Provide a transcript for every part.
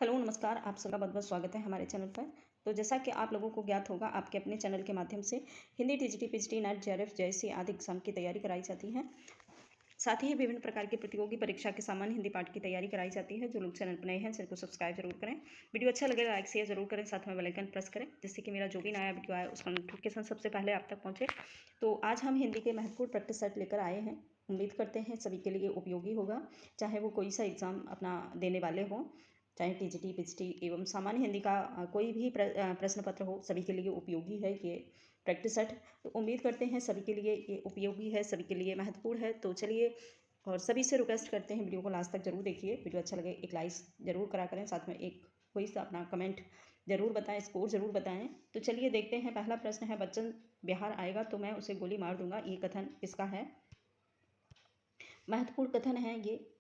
Hello नमस्कार, आप सबका बहुत-बहुत स्वागत है हमारे चैनल पर। तो जैसा कि आप लोगों को ज्ञात होगा, आपके अपने चैनल के माध्यम से Hindi, TGT, PGT, net, JRF जैसी आदि एग्ज़ाम की तैयारी कराई जाती है। साथ ही विभिन्न प्रकार की प्रतियोगी परीक्षा के सामान्य हिंदी पाठ की तैयारी कराई जाती है। जो लोग चैनल पर नए हैं, चैनल को सब्सक्राइब जरूर करें। वीडियो अच्छा लगे लाइक शेयर जरूर करें, साथ में बेल आइकन प्रेस करें, जिससे कि मेरा जो भी नया वीडियो आए उसका नोटिफिकेशन सबसे पहले आप तक पहुँचे। तो आज हम हिंदी के महत्वपूर्ण प्रैक्टिस सेट लेकर आए हैं। उम्मीद करते हैं सभी के लिए उपयोगी होगा, चाहे वो कोई सा एग्ज़ाम अपना देने वाले हों, चाहे टीजीटी, पीजीटी एवं सामान्य हिंदी का कोई भी प्रश्न पत्र हो, सभी के लिए उपयोगी है ये प्रैक्टिस सेट। तो उम्मीद करते हैं सभी के लिए ये उपयोगी है, सभी के लिए महत्वपूर्ण है। तो चलिए, और सभी से रिक्वेस्ट करते हैं वीडियो को लास्ट तक जरूर देखिए। वीडियो अच्छा लगे एक लाइक जरूर करा करें, साथ में एक कोई सा अपना कमेंट जरूर बताएं, स्कोर जरूर बताएं। तो चलिए देखते हैं। पहला प्रश्न है, बच्चन बिहार आएगा तो मैं उसे गोली मार दूंगा, ये कथन किसका है? महत्वपूर्ण कथन है ये।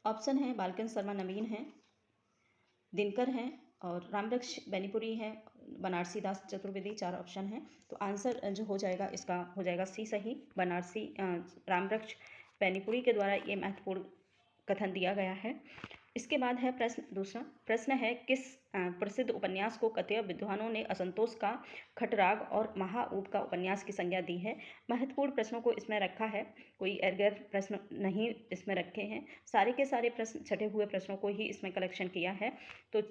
ऑप्शन है बालकन शर्मा नवीन है, दिनकर हैं और रामरक्ष बेनीपुरी है, बनारसी दास चतुर्वेदी। 4 ऑप्शन हैं। तो आंसर जो हो जाएगा इसका हो जाएगा सी सही। बनारसी रामरक्ष बेनीपुरी के द्वारा ये महत्वपूर्ण कथन दिया गया है। इसके बाद है प्रश्न दूसरा। प्रश्न है, किस प्रसिद्ध उपन्यास को कतिपय विद्वानों ने असंतोष का, खटराग और महाऊब का उपन्यास की संज्ञा दी है? महत्वपूर्ण प्रश्नों को इसमें रखा है, कोई एरगैर प्रश्न नहीं इसमें रखे हैं। सारे के सारे प्रश्न छटे हुए प्रश्नों को ही इसमें कलेक्शन किया है। तो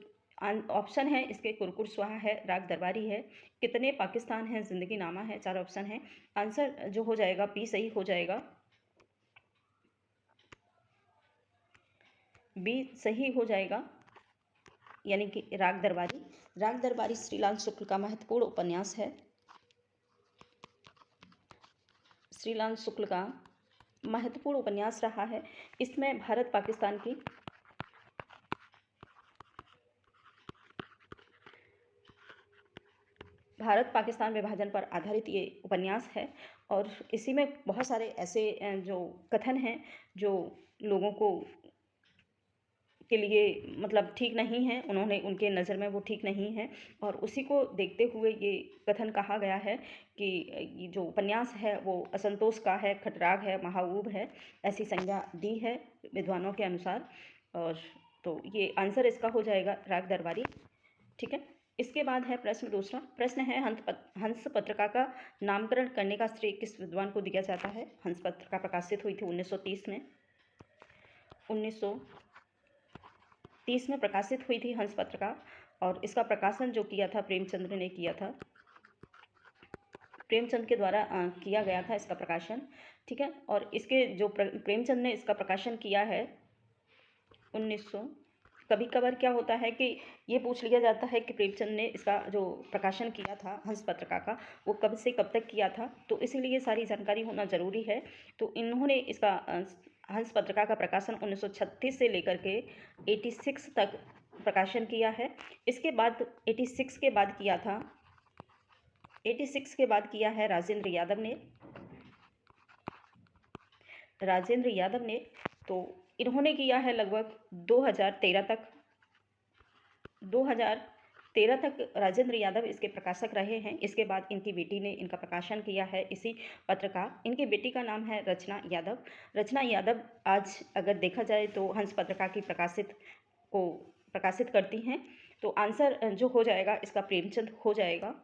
ऑप्शन है इसके कुरकुर स्वाहा है, राग दरबारी है, कितने पाकिस्तान है, जिंदगी नामा है। 4 ऑप्शन है। आंसर जो हो जाएगा बी सही हो जाएगा। बी सही हो जाएगा, यानी कि राग दरबारी। राग दरबारी श्रीलाल शुक्ल का महत्वपूर्ण उपन्यास है। श्रीलाल शुक्ल का महत्वपूर्ण उपन्यास रहा है। इसमें भारत पाकिस्तान विभाजन पर आधारित ये उपन्यास है। और इसी में बहुत सारे ऐसे जो कथन हैं जो लोगों को के लिए मतलब ठीक नहीं है, उन्होंने उनके नज़र में वो ठीक नहीं है, और उसी को देखते हुए ये कथन कहा गया है कि ये जो उपन्यास है वो असंतोष का है, खटराग है, महाऊब है, ऐसी संज्ञा दी है विद्वानों के अनुसार। और तो ये आंसर इसका हो जाएगा राग दरबारी। ठीक है। इसके बाद है प्रश्न दूसरा। प्रश्न है, हंस पत्रिका का नामकरण करने का श्रेय किस विद्वान को दिया जाता है? हंस पत्रिका प्रकाशित हुई थी 1930 में। 1930 में प्रकाशित हुई थी हंस पत्रिका, और इसका प्रकाशन जो किया था प्रेमचंद्र ने किया था। प्रेमचंद के द्वारा किया गया था इसका प्रकाशन। ठीक है। और इसके जो प्रेमचंद ने इसका प्रकाशन किया है 1900। कभी कभार क्या होता है कि ये पूछ लिया जाता है कि प्रेमचंद ने इसका जो प्रकाशन किया था हंस पत्रिका का, वो कब से कब तक किया था, तो इसीलिए सारी जानकारी होना ज़रूरी है। तो इन्होंने इसका हंस पत्रिका का प्रकाशन 1936 से लेकर के 86 तक प्रकाशन किया है। इसके बाद 86 के बाद किया था 86 के बाद किया है राजेंद्र यादव ने। तो इन्होंने किया है लगभग 2013 तक राजेंद्र यादव इसके प्रकाशक रहे हैं। इसके बाद इनकी बेटी ने इनका प्रकाशन किया है इसी पत्र का। इनकी बेटी का नाम है रचना यादव। आज अगर देखा जाए तो हंस पत्रिका की प्रकाशित करती हैं। तो आंसर जो हो जाएगा इसका प्रेमचंद हो जाएगा।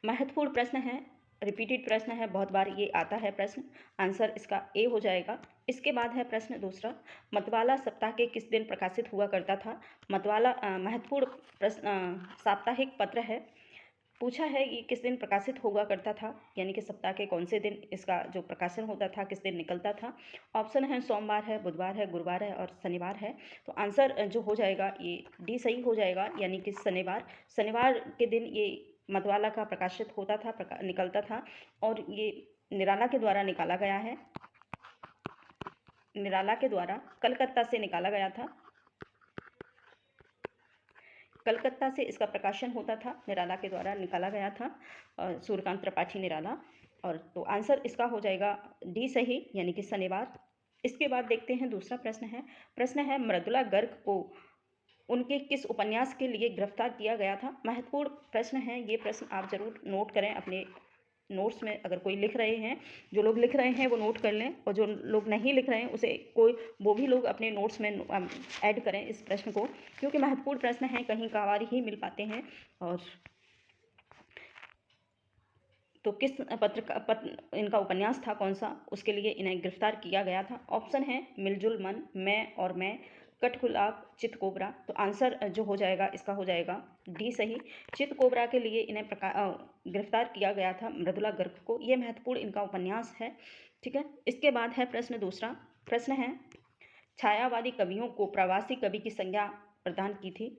महत्वपूर्ण प्रश्न है, रिपीटेड प्रश्न है, बहुत बार ये आता है प्रश्न। आंसर इसका ए हो जाएगा। इसके बाद है प्रश्न दूसरा। मतवाला सप्ताह के किस दिन प्रकाशित हुआ करता था? मतवाला महत्वपूर्ण प्रश्न साप्ताहिक पत्र है। पूछा है ये किस दिन प्रकाशित हुआ करता था, यानी कि सप्ताह के कौन से दिन इसका जो प्रकाशन होता था, किस दिन निकलता था। ऑप्शन है सोमवार है, बुधवार है, गुरुवार है और शनिवार है। तो आंसर जो हो जाएगा ये डी सही हो जाएगा, यानी कि शनिवार के दिन ये मतवाला का प्रकाशित होता था, निकलता था। और ये निराला के द्वारा निकाला गया है। निराला के द्वारा कलकत्ता से निकाला गया था। कलकत्ता से इसका प्रकाशन होता था, निराला के द्वारा निकाला गया था, सूर्यकांत त्रिपाठी निराला। और तो आंसर इसका हो जाएगा डी सही, यानी कि शनिवार। इसके बाद देखते हैं दूसरा प्रश्न है मृदुला गर्ग को उनके किस उपन्यास के लिए गिरफ्तार किया गया था? महत्वपूर्ण प्रश्न है ये। प्रश्न आप जरूर नोट करें अपने नोट्स में अगर कोई लिख रहे हैं, जो लोग लिख रहे हैं वो नोट कर लें, और जो लोग नहीं लिख रहे हैं उसे वो भी लोग अपने नोट्स में ऐड करें इस प्रश्न को, क्योंकि महत्वपूर्ण प्रश्न हैं, कहीं कभार ही मिल पाते हैं। और तो किस इनका उपन्यास था कौन सा, उसके लिए इन्हें गिरफ्तार किया गया था। ऑप्शन है मिलजुल मन, मैं और मैं, कठगुलाब, चित कोबरा। तो आंसर जो हो जाएगा इसका हो जाएगा डी सही। चित कोबरा के लिए इन्हें गिरफ्तार किया गया था मृदुला गर्ग को। ये महत्वपूर्ण इनका उपन्यास है। ठीक है, इसके बाद है प्रश्न दूसरा। प्रश्न है छायावादी कवियों को प्रवासी कवि की संज्ञा प्रदान की थी।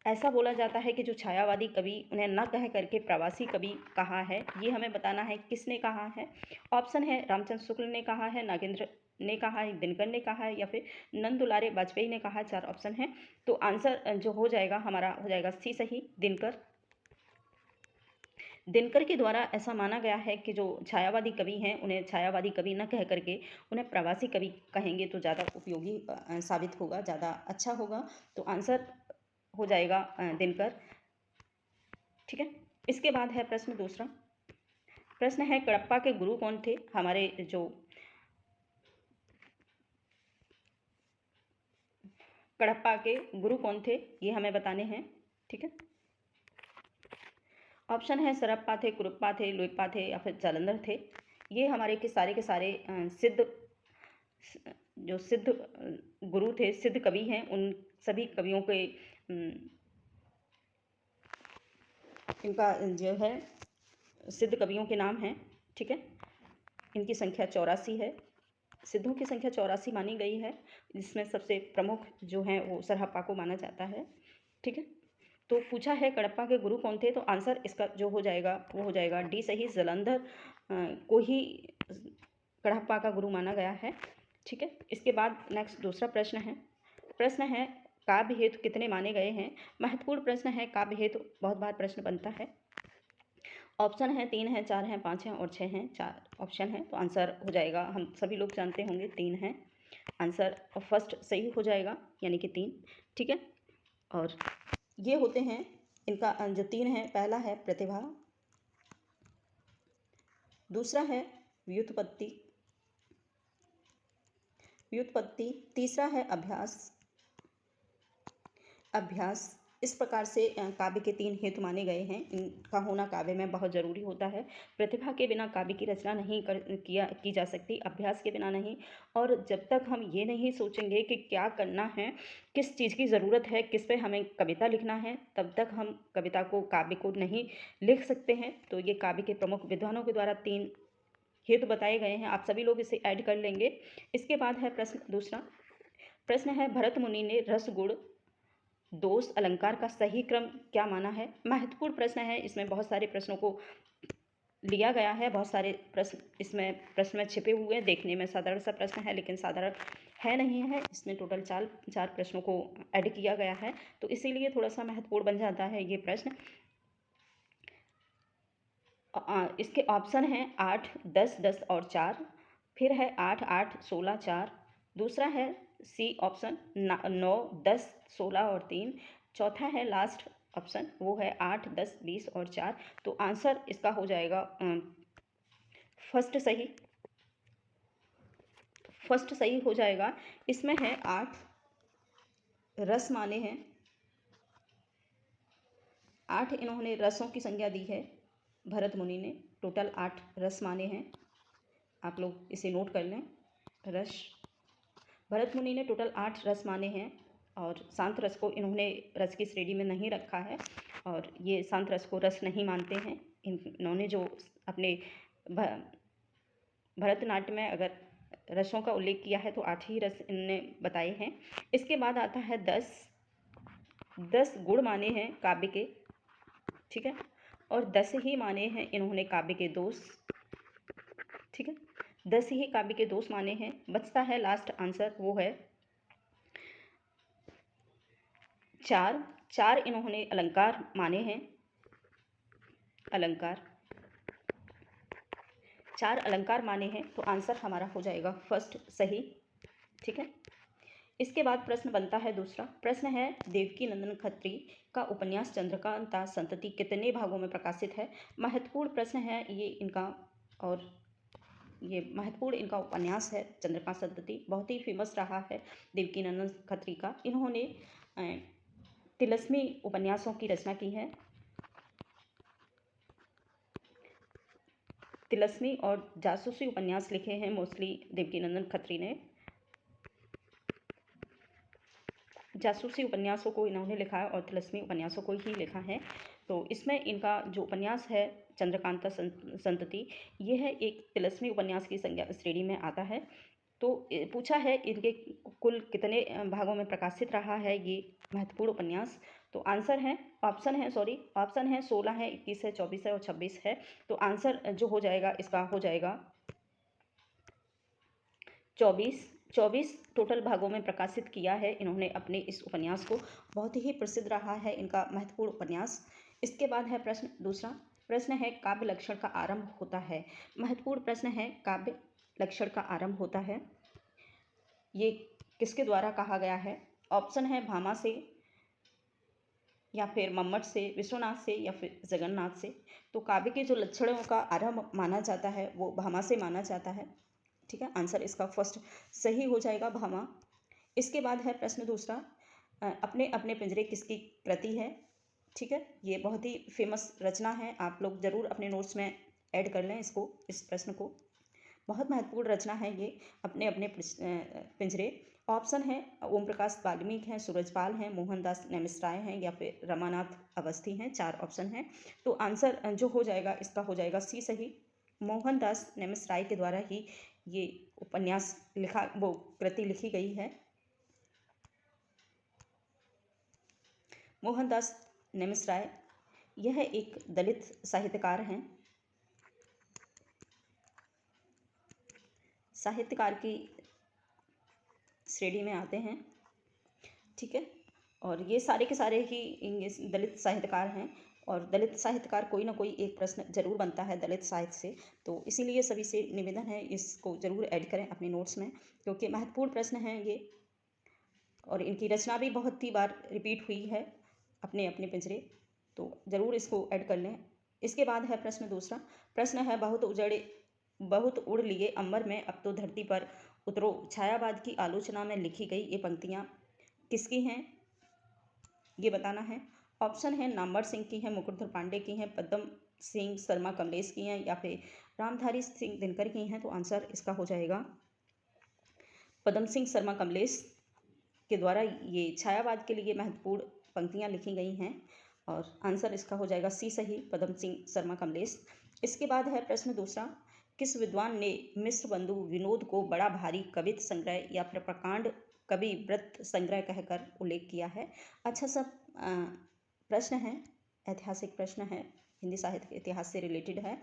ऐसा बोला जाता है कि जो छायावादी कवि उन्हें न कह करके प्रवासी कवि कहा है, ये हमें बताना है किसने कहा है। ऑप्शन है रामचंद्र शुक्ल ने कहा है, नागेंद्र ने कहा है, दिनकर ने कहा है, या फिर नंद दुलारे वाजपेयी ने कहा है। 4 ऑप्शन है, तो आंसर जो हो जाएगा हमारा हो जाएगा सी सही, दिनकर। दिनकर के द्वारा ऐसा माना गया है कि जो छायावादी कवि हैं उन्हें छायावादी कवि न कह करके उन्हें प्रवासी कवि कहेंगे तो ज़्यादा उपयोगी साबित होगा, ज़्यादा अच्छा होगा। तो आंसर हो जाएगा दिनकर। ठीक है, इसके बाद है प्रश्न दूसरा। प्रश्न है कडप्पा के गुरु कौन थे। हमारे जो कडप्पा के गुरु कौन थे ये हमें बताने हैं। ठीक है, ऑप्शन है सरप्पा थे, कुरुप्पा थे, लुइप्पा थे, या फिर जालंधर थे। ये हमारे के सारे सिद्ध जो सिद्ध गुरु थे, सिद्ध कवि हैं, उन सभी कवियों के इनका जो है सिद्ध कवियों के नाम हैं। ठीक है, इनकी संख्या 84 है। सिद्धों की संख्या 84 मानी गई है, जिसमें सबसे प्रमुख जो हैं वो सरहप्पा को माना जाता है। ठीक है, तो पूछा है कडप्पा के गुरु कौन थे, तो आंसर इसका जो हो जाएगा वो हो जाएगा डी सही, जालंधर को ही कडप्पा का गुरु माना गया है। ठीक है, इसके बाद नेक्स्ट दूसरा प्रश्न है। प्रश्न है काव्य हेतु कितने माने गए हैं। महत्वपूर्ण प्रश्न है, काव्य हेतु बहुत बार प्रश्न बनता है। ऑप्शन है 3 है, 4 हैं, 5 हैं और 6 हैं। 4 ऑप्शन है, तो आंसर हो जाएगा, हम सभी लोग जानते होंगे 3 है आंसर, और फर्स्ट सही हो जाएगा यानी कि 3। ठीक है, और ये होते हैं इनका जो 3 है, पहला है प्रतिभा, दूसरा है व्युत्पत्ति, तीसरा है अभ्यास। इस प्रकार से काव्य के 3 हेतु माने गए हैं। इनका होना काव्य में बहुत ज़रूरी होता है। प्रतिभा के बिना काव्य की रचना नहीं की जा सकती, अभ्यास के बिना नहीं। और जब तक हम ये नहीं सोचेंगे कि क्या करना है, किस चीज़ की ज़रूरत है, किस पे हमें कविता लिखना है, तब तक हम कविता को, काव्य को नहीं लिख सकते हैं। तो ये काव्य के प्रमुख विद्वानों के द्वारा 3 हेतु बताए गए हैं, आप सभी लोग इसे ऐड कर लेंगे। इसके बाद है प्रश्न दूसरा। प्रश्न है भरत मुनि ने रस, गुण, दोष, अलंकार का सही क्रम क्या माना है। महत्वपूर्ण प्रश्न है, इसमें बहुत सारे प्रश्नों को लिया गया है, बहुत सारे प्रश्न में छिपे हुए हैं। देखने में साधारण सा प्रश्न है, लेकिन साधारण है नहीं है। इसमें टोटल 4 प्रश्नों को ऐड किया गया है, तो इसीलिए थोड़ा सा महत्वपूर्ण बन जाता है ये प्रश्न। इसके ऑप्शन हैं 8, 10, 10 और 4, फिर है 8, 8, 16, 4, दूसरा है सी ऑप्शन 9, 10, 16 और 3, चौथा है लास्ट ऑप्शन, वो है 8, 10, 20 और 4। तो आंसर इसका हो जाएगा फर्स्ट सही हो जाएगा। इसमें है 8 रस माने हैं, 8 इन्होंने रसों की संज्ञा दी है भरत मुनि ने, टोटल 8 रस माने हैं। आप लोग इसे नोट कर लें। रस, भरत मुनि ने टोटल 8 रस माने हैं, और शांत रस को इन्होंने रस की श्रेणी में नहीं रखा है, और ये शांत रस को रस नहीं मानते हैं। इन्होंने जो अपने भरतनाट्य में अगर रसों का उल्लेख किया है तो 8 ही रस इन्होंने बताए हैं। इसके बाद आता है 10 गुण माने हैं काव्य के। ठीक है, और 10 ही माने हैं इन्होंने काव्य के दोष। ठीक है, 10 ही काव्य के दोष माने हैं। बचता है लास्ट आंसर, वो है 4 इन्होंने अलंकार माने हैं। अलंकार, 4 अलंकार माने हैं, तो आंसर हमारा हो जाएगा फर्स्ट सही। ठीक है, इसके बाद प्रश्न बनता है दूसरा। प्रश्न है देवकी नंदन खत्री का उपन्यास चंद्रकांता संतति कितने भागों में प्रकाशित है। महत्वपूर्ण प्रश्न है ये इनका, और ये महत्वपूर्ण इनका उपन्यास है चंद्रकांता संतति। बहुत ही फेमस रहा है देवकी नंदन खत्री का। इन्होंने तिलस्मी उपन्यासों की रचना की है। तिलस्मी और जासूसी उपन्यास लिखे हैं मोस्टली देवकी नंदन खत्री ने। जासूसी उपन्यासों को इन्होंने लिखा है और तिलस्मी उपन्यासों को ही लिखा है। तो इसमें इनका जो उपन्यास है चंद्रकांता संतति, ये है एक तिलस्मी उपन्यास की संज्ञा श्रेणी में आता है। तो पूछा है इनके कुल कितने भागों में प्रकाशित रहा है ये महत्वपूर्ण उपन्यास। तो आंसर है, ऑप्शन है 16 है, 21 है, 24 है और 26 है। तो आंसर जो हो जाएगा इसका हो जाएगा 24 टोटल भागों में प्रकाशित किया है इन्होंने अपने इस उपन्यास को। बहुत ही प्रसिद्ध रहा है इनका महत्वपूर्ण उपन्यास। इसके बाद है प्रश्न दूसरा। प्रश्न है काव्य लक्षण का आरंभ होता है। महत्वपूर्ण प्रश्न है काव्य लक्षण का आरंभ होता है, ये किसके द्वारा कहा गया है। ऑप्शन है भामा से, या फिर मम्मट से, विश्वनाथ से, या फिर जगन्नाथ से। तो काव्य के जो लक्षणों का आरंभ माना जाता है वो भामा से माना जाता है। ठीक है, आंसर इसका फर्स्ट सही हो जाएगा, भामा। इसके बाद है प्रश्न दूसरा। अपने अपने पिंजरे किसकी कृति है। ठीक है, ये बहुत ही फेमस रचना है, आप लोग जरूर अपने नोट्स में ऐड कर लें इसको, इस प्रश्न को। बहुत महत्वपूर्ण रचना है ये, अपने अपने पिंजरे। ऑप्शन है ओम प्रकाश वाल्मीकि हैं, सूरजपाल हैं, मोहनदास नेमिष राय हैं, या फिर रमानाथ अवस्थी हैं। 4 ऑप्शन हैं। तो आंसर जो हो जाएगा इसका हो जाएगा सी सही। मोहनदास नेमिष राय के द्वारा ही ये उपन्यास लिखा, वो कृति लिखी गई है। मोहनदास नेमिष राय यह एक दलित साहित्यकार हैं, साहित्यकार की श्रेणी में आते हैं। ठीक है, और ये सारे के सारे ही दलित साहित्यकार हैं, और दलित साहित्यकार कोई ना कोई एक प्रश्न जरूर बनता है दलित साहित्य से। तो इसीलिए सभी से निवेदन है इसको जरूर ऐड करें अपने नोट्स में, क्योंकि महत्वपूर्ण प्रश्न हैं ये, और इनकी रचना भी बहुत ही बार रिपीट हुई है, अपने अपने पिंजरे। तो ज़रूर इसको ऐड कर लें। इसके बाद है प्रश्न दूसरा। प्रश्न है बहुत उड़ लिए अंबर में, अब तो धरती पर उतरो। छायावाद की आलोचना में लिखी गई ये पंक्तियाँ किसकी हैं, ये बताना है। ऑप्शन है नामवर सिंह की हैं, मुकुटधर पांडे की हैं, पद्म सिंह शर्मा कमलेश की हैं, या फिर रामधारी सिंह दिनकर की हैं। तो आंसर इसका हो जाएगा पद्म सिंह शर्मा कमलेश के द्वारा ये छायावाद के लिए महत्वपूर्ण पंक्तियाँ लिखी गई हैं, और आंसर इसका हो जाएगा सी सही, पद्म सिंह शर्मा कमलेश। इसके बाद है प्रश्न दूसरा। किस विद्वान ने मिश्र बंधु विनोद को बड़ा भारी कवित संग्रह या फिर प्रकांड कवि व्रत संग्रह कहकर उल्लेख किया है। अच्छा सब प्रश्न है, ऐतिहासिक प्रश्न है, हिंदी साहित्य के इतिहास से रिलेटेड है।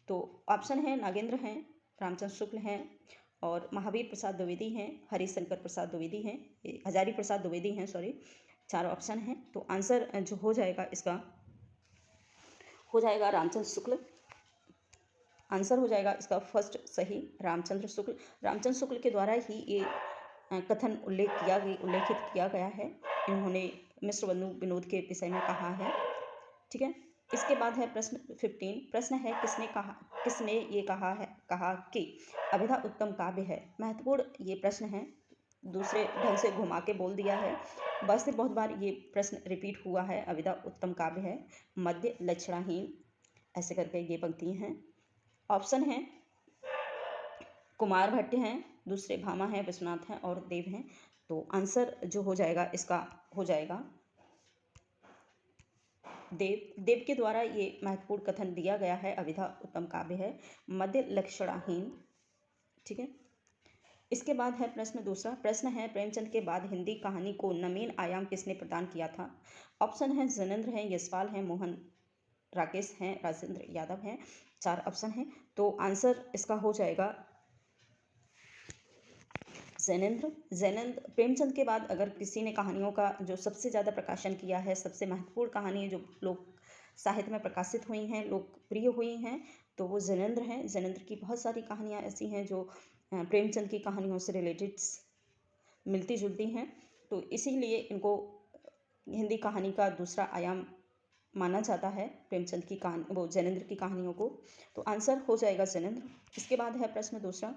तो ऑप्शन है नागेंद्र हैं, रामचंद्र शुक्ल हैं, और महावीर प्रसाद द्विवेदी हैं, हरिशंकर प्रसाद द्विवेदी हैं, हजारी प्रसाद द्विवेदी हैं, सॉरी। 4 ऑप्शन हैं। तो आंसर जो हो जाएगा इसका हो जाएगा रामचंद्र शुक्ल। आंसर हो जाएगा इसका फर्स्ट सही, रामचंद्र शुक्ल। रामचंद्र शुक्ल के द्वारा ही ये कथन उल्लेखित किया गया है, इन्होंने मिश्र बंधु विनोद के विषय में कहा है। ठीक है, इसके बाद है प्रश्न 15। प्रश्न है किसने ये कहा कि अभिधा उत्तम काव्य है। महत्वपूर्ण ये प्रश्न है, दूसरे ढंग से घुमा के बोल दिया है, बस से बहुत बार ये प्रश्न रिपीट हुआ है। अभिधा उत्तम काव्य है, मध्य लक्षणाहीन, ऐसे करके ये पंक्तियाँ हैं। ऑप्शन है कुमार भट्ट हैं, दूसरे भामा हैं, विश्वनाथ हैं और देव हैं। तो आंसर जो हो जाएगा इसका हो जाएगा देव के द्वारा ये महत्वपूर्ण कथन दिया गया है, अभिधा उत्तम काव्य है, मध्य लक्षणाहीन। ठीक है, इसके बाद है प्रश्न दूसरा। प्रश्न है प्रेमचंद के बाद हिंदी कहानी को नवीन आयाम किसने प्रदान किया था। ऑप्शन है जैनेंद्र हैं, यशपाल हैं, मोहन राकेश हैं, राजेंद्र यादव हैं। 4 ऑप्शन हैं। तो आंसर इसका हो जाएगा जैनेंद्र। प्रेमचंद के बाद अगर किसी ने कहानियों का जो सबसे ज़्यादा प्रकाशन किया है, सबसे महत्वपूर्ण कहानी जो लोक साहित्य में प्रकाशित हुई हैं, लोकप्रिय हुई हैं, तो वो जैनेंद्र हैं। जैनेंद्र की बहुत सारी कहानियाँ ऐसी हैं जो प्रेमचंद की कहानियों से रिलेटेड मिलती जुलती हैं, तो इसीलिए इनको हिंदी कहानी का दूसरा आयाम माना जाता है, प्रेमचंद की कहानी, वो जैनेंद्र की कहानियों को। तो आंसर हो जाएगा जैनेंद्र। इसके बाद है प्रश्न दूसरा।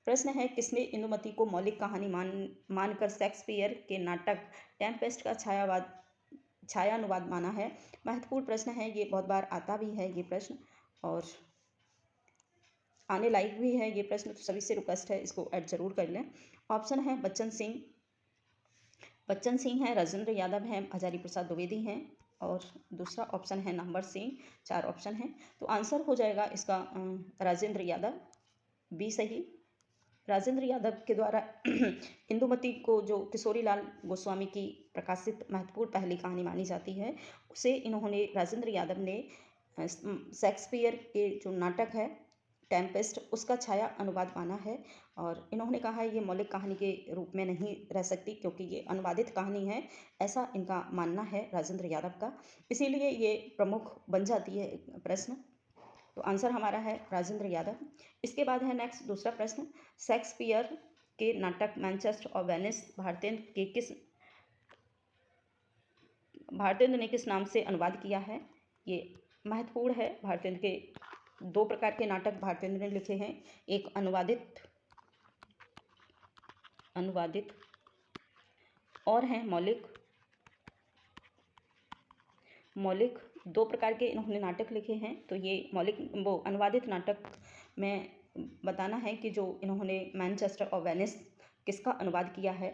प्रश्न है, किसने इंदुमती को मौलिक कहानी मानकर शेक्सपियर के नाटक टेम्पेस्ट का छायानुवाद माना है? महत्वपूर्ण प्रश्न है ये, बहुत बार आता भी है ये प्रश्न और आने लायक भी है ये प्रश्न, तो सभी से रिक्वेस्ट है इसको ऐड जरूर कर लें। ऑप्शन है बच्चन सिंह है, राजेंद्र यादव हैं, हजारी प्रसाद द्विवेदी हैं और दूसरा ऑप्शन है नंबर सिंह। 4 ऑप्शन है, तो आंसर हो जाएगा इसका राजेंद्र यादव, बी सही। राजेंद्र यादव के द्वारा इंदुमती को जो किशोरीलाल गोस्वामी की प्रकाशित महत्वपूर्ण पहली कहानी मानी जाती है, उसे इन्होंने राजेंद्र यादव ने शेक्सपियर के जो नाटक है टेम्पेस्ट, उसका छाया अनुवाद माना है। और इन्होंने कहा है ये मौलिक कहानी के रूप में नहीं रह सकती क्योंकि ये अनुवादित कहानी है, ऐसा इनका मानना है राजेंद्र यादव का, इसीलिए ये प्रमुख बन जाती है प्रश्न। तो आंसर हमारा है राजेंद्र यादव। इसके बाद है नेक्स्ट दूसरा प्रश्न, शेक्सपियर के नाटक मैनचेस्टर और वेनिस भारतेंद्र ने किस नाम से अनुवाद किया है? ये महत्वपूर्ण है। भारतेंद्र के 2 प्रकार के नाटक भारतेंद्र ने लिखे हैं, एक अनुवादित और हैं मौलिक। 2 प्रकार के इन्होंने नाटक लिखे हैं, तो ये अनुवादित नाटक में बताना है कि जो इन्होंने मैनचेस्टर और वेनिस किसका अनुवाद किया है,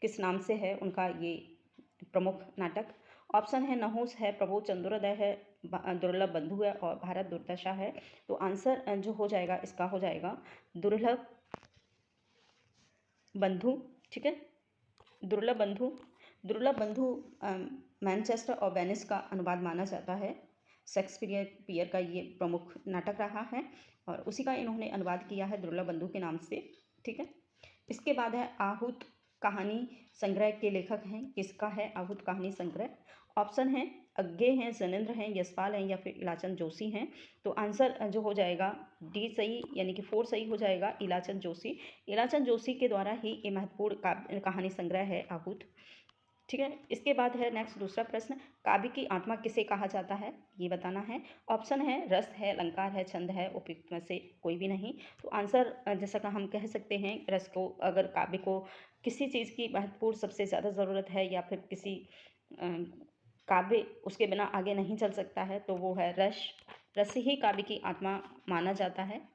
किस नाम से है उनका ये प्रमुख नाटक। ऑप्शन है नहुस है, प्रबोध चंद्रोदय है, दुर्लभ बंधु है और भारत दुर्दशा है। तो आंसर जो हो जाएगा इसका हो जाएगा दुर्लभ बंधु। ठीक है, दुर्लभ बंधु मैनचेस्टर और वेनिस का अनुवाद माना जाता है। शेक्सपियर का ये प्रमुख नाटक रहा है और उसी का इन्होंने अनुवाद किया है दुर्लभ बंधु के नाम से। ठीक है, इसके बाद है आहूत कहानी संग्रह के लेखक हैं, किसका है आहूत कहानी संग्रह? ऑप्शन है अज्ञे हैं, जैनेंद्र हैं, यशपाल हैं या फिर इलाचंद जोशी हैं। तो आंसर जो हो जाएगा डी सही, यानी कि 4 सही हो जाएगा, इलाचंद जोशी के द्वारा ही ये महत्वपूर्ण कहानी संग्रह है आहूत। ठीक है, इसके बाद है नेक्स्ट दूसरा प्रश्न, काव्य की आत्मा किसे कहा जाता है, ये बताना है। ऑप्शन है रस है, अलंकार है, छंद है, उपयुक्त में से कोई भी नहीं। तो आंसर जैसा कि हम कह सकते हैं रस को, अगर काव्य को किसी चीज़ की महत्वपूर्ण सबसे ज़्यादा ज़रूरत है या फिर किसी काव्य उसके बिना आगे नहीं चल सकता है, तो वो है रस ही काव्य की आत्मा माना जाता है।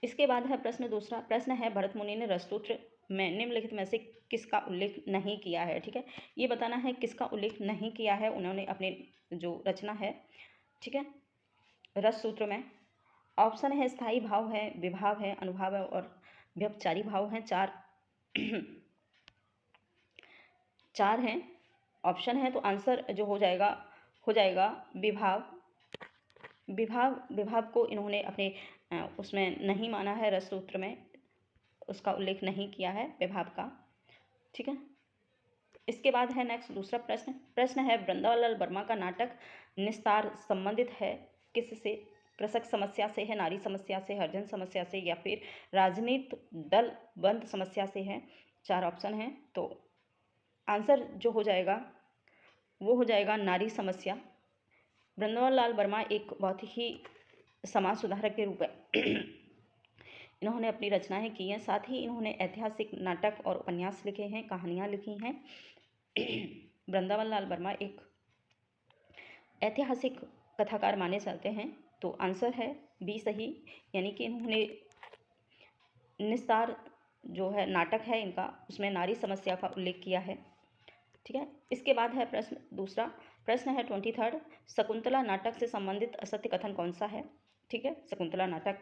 इसके बाद है प्रश्न दूसरा। प्रश्न है, भरत मुनि ने रससूत्र में निम्नलिखित में से किसका उल्लेख नहीं किया है? ठीक है, ये बताना है किसका उल्लेख नहीं किया है उन्होंने अपने जो रचना है, ठीक है, रससूत्र में। ऑप्शन है स्थायी भाव है, विभाव है, अनुभाव है और व्यभिचारी भाव है। 4 हैं ऑप्शन है, तो आंसर जो हो जाएगा विभाव को इन्होंने अपने उसमें नहीं माना है, रससूत्र में उसका उल्लेख नहीं किया है विभाव का। ठीक है, इसके बाद है नेक्स्ट दूसरा प्रश्न है, वृंदावन वर्मा का नाटक निस्तार संबंधित है किससे? कृषक समस्या से है, नारी समस्या से, हरिजन समस्या से या फिर राजनीति दल बंद समस्या से है। 4 ऑप्शन हैं, तो आंसर जो हो जाएगा वो हो जाएगा नारी समस्या। वृंदावन लाल वर्मा एक बहुत ही समाज सुधारक के रूप में इन्होंने अपनी रचनाएं की हैं, साथ ही इन्होंने ऐतिहासिक नाटक और उपन्यास लिखे हैं, कहानियाँ लिखी हैं। वृंदावन लाल वर्मा एक ऐतिहासिक कथाकार माने जाते हैं, तो आंसर है बी सही, यानी कि इन्होंने निस्तार जो है नाटक है इनका, उसमें नारी समस्या का उल्लेख किया है। ठीक है, इसके बाद है प्रश्न दूसरा। प्रश्न है 23, शकुंतला नाटक से संबंधित असत्य कथन कौन सा है? ठीक है, शकुंतला नाटक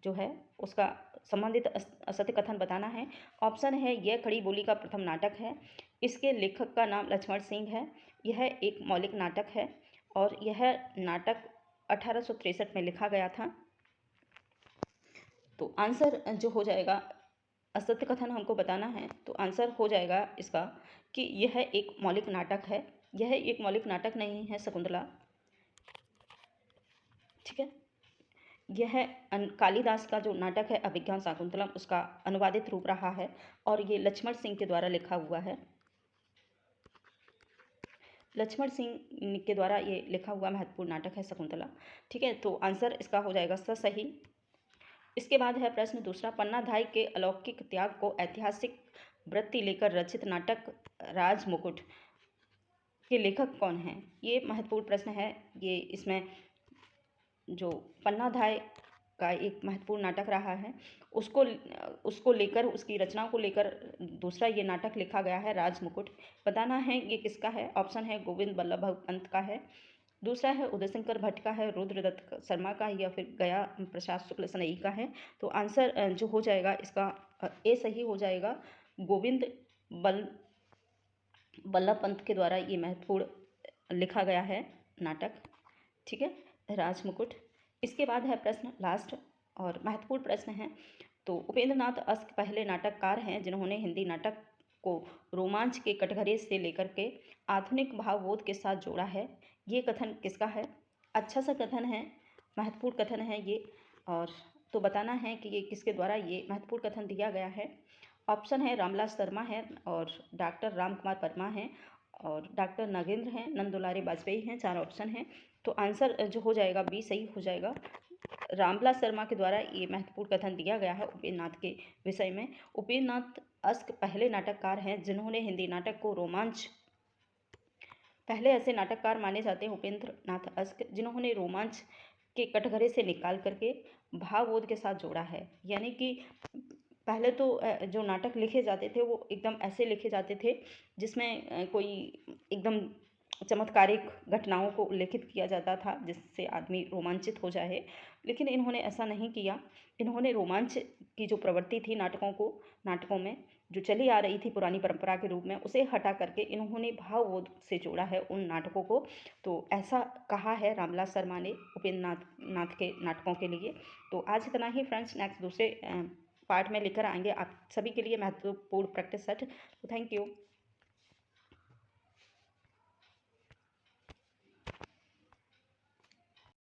जो है उसका संबंधित असत्य कथन बताना है। ऑप्शन है यह खड़ी बोली का प्रथम नाटक है, इसके लेखक का नाम लक्ष्मण सिंह है, यह एक मौलिक नाटक है और यह नाटक 1863 में लिखा गया था। तो आंसर जो हो जाएगा, असत्य कथन हमको बताना है, तो आंसर हो जाएगा इसका कि यह एक मौलिक नाटक है, यह एक मौलिक नाटक नहीं है शकुंतला। ठीक है, यह कालिदास का जो नाटक है अभिज्ञान शाकुंतलम, उसका अनुवादित रूप रहा है और ये लक्ष्मण सिंह के द्वारा लिखा हुआ है। लक्ष्मण सिंह के द्वारा ये लिखा हुआ महत्वपूर्ण नाटक है शकुंतला। ठीक है, तो आंसर इसका हो जाएगा सही। इसके बाद है प्रश्न दूसरा, पन्नाधाय के अलौकिक त्याग को ऐतिहासिक वृत्ति लेकर रचित नाटक राजमुकुट के लेखक कौन हैं? ये महत्वपूर्ण प्रश्न है। ये इसमें जो पन्नाधाय का एक महत्वपूर्ण नाटक रहा है, उसको लेकर, उसकी रचनाओं को लेकर दूसरा ये नाटक लिखा गया है राजमुकुट। बताना है ये किसका है। ऑप्शन है गोविंद बल्लभ पंत का है, दूसरा है उदयशंकर भट्ट का है, रुद्रदत्त शर्मा का, या फिर गया प्रसाद शुक्ल सनई का है। तो आंसर जो हो जाएगा इसका ए सही हो जाएगा। गोविंद बल्लभ पंत के द्वारा ये महत्वपूर्ण लिखा गया है नाटक। ठीक है, राजमुकुट। इसके बाद है प्रश्न लास्ट और महत्वपूर्ण प्रश्न है। तो उपेंद्र नाथ अस्क पहले नाटककार हैं जिन्होंने हिंदी नाटक को रोमांच के कटघरे से लेकर के आधुनिक भावबोध के साथ जोड़ा है। ये कथन किसका है? अच्छा सा कथन है, महत्वपूर्ण कथन है ये। और तो बताना है कि ये किसके द्वारा ये महत्वपूर्ण कथन दिया गया है। ऑप्शन है रामलाल शर्मा है, और डॉक्टर राम कुमार वर्मा हैं, और डॉक्टर नागेंद्र हैं, नंद दुलारी वाजपेयी हैं। 4 ऑप्शन हैं। तो आंसर जो हो जाएगा बी सही हो जाएगा। रामलाल शर्मा के द्वारा ये महत्वपूर्ण कथन दिया गया है उपेंद्र नाथ के विषय में। उपेंद्र नाथ अस्क पहले नाटककार हैं जिन्होंने हिंदी नाटक को रोमांच, पहले ऐसे नाटककार माने जाते हैं उपेंद्र नाथ अस्क जिन्होंने रोमांच के कटघरे से निकाल करके भावबोध के साथ जोड़ा है। यानी कि पहले तो जो नाटक लिखे जाते थे वो एकदम ऐसे लिखे जाते थे जिसमें कोई एकदम चमत्कारिक घटनाओं को उल्लेखित किया जाता था जिससे आदमी रोमांचित हो जाए। लेकिन इन्होंने ऐसा नहीं किया। इन्होंने रोमांच की जो प्रवृत्ति थी नाटकों में जो चली आ रही थी पुरानी परंपरा के रूप में, उसे हटा करके इन्होंने भावबोध से जोड़ा है उन नाटकों को। तो ऐसा कहा है रामलाल शर्मा ने उपेंद्र नाथ के नाटकों के लिए। तो आज इतना ही फ्रेंड्स, नेक्स्ट दूसरे पार्ट में लेकर आएंगे आप सभी के लिए महत्वपूर्ण प्रैक्टिस सेट। तो थैंक यू।